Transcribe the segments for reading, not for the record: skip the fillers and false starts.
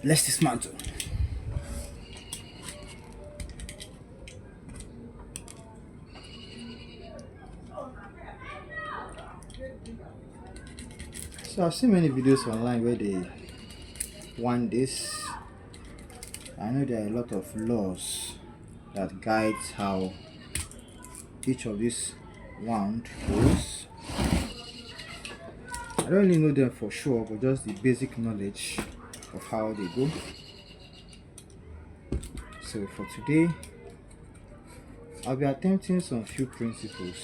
let's dismantle. So I've seen many videos online where they want this. I know there are a lot of laws that guides how each of these wound goes. I don't really know them for sure, but just the basic knowledge of how they go. So for today, I'll be attempting some few principles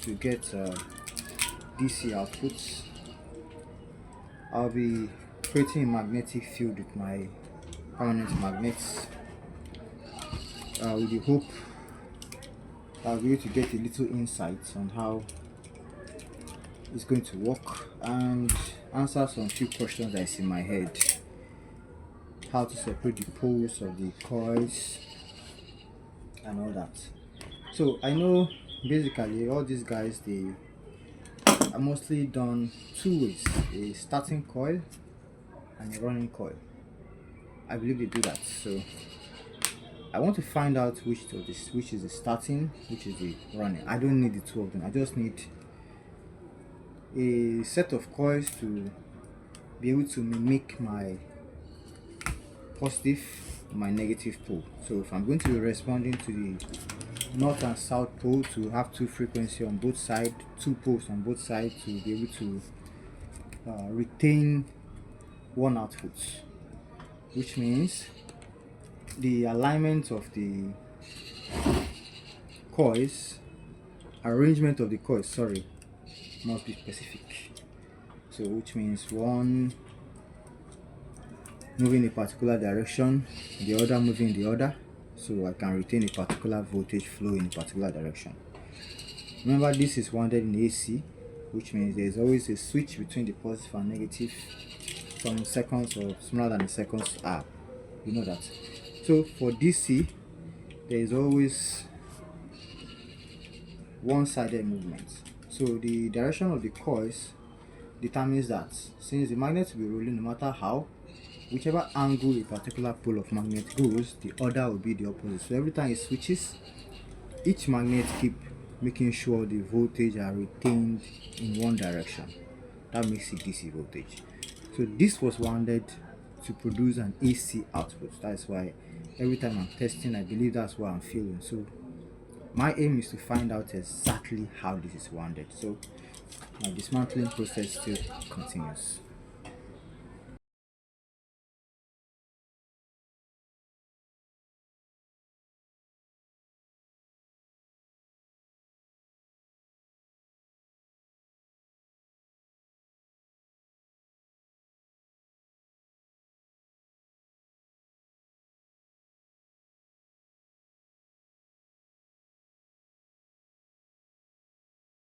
to get DC outputs. I'll be creating a magnetic field with my permanent magnets with the hope I'll be able to get a little insight on how it's going to work and answer some few questions that's in my head. How to separate the poles of the coils and all that. So I know basically all these guys, they are mostly done two ways: a starting coil and a running coil. I believe they do that. So I want to find out which is the starting, which is the running. I don't need the two of them. I just need a set of coils to be able to mimic my positive, my negative pole. So if I'm going to be responding to the north and south pole, to have two frequencies on both sides, two poles on both sides, to be able to retain one output, which means the alignment of the coils, arrangement of the coils, sorry, must be specific. So which means one moving in a particular direction, the other moving in the other, so I can retain a particular voltage flow in a particular direction. Remember, this is wounded in AC, which means there is always a switch between the positive and negative. Some seconds or smaller than the seconds are, you know that. So for DC, there is always one-sided movement. So the direction of the coils determines that since the magnet will be rolling no matter how, whichever angle a particular pole of magnet goes, the other will be the opposite. So every time it switches, each magnet keep making sure the voltage are retained in one direction. That makes it DC voltage. So this was wounded to produce an AC output. That's why every time I'm testing, I believe that's what I'm feeling. So my aim is to find out exactly how this is wounded. So my dismantling process still continues.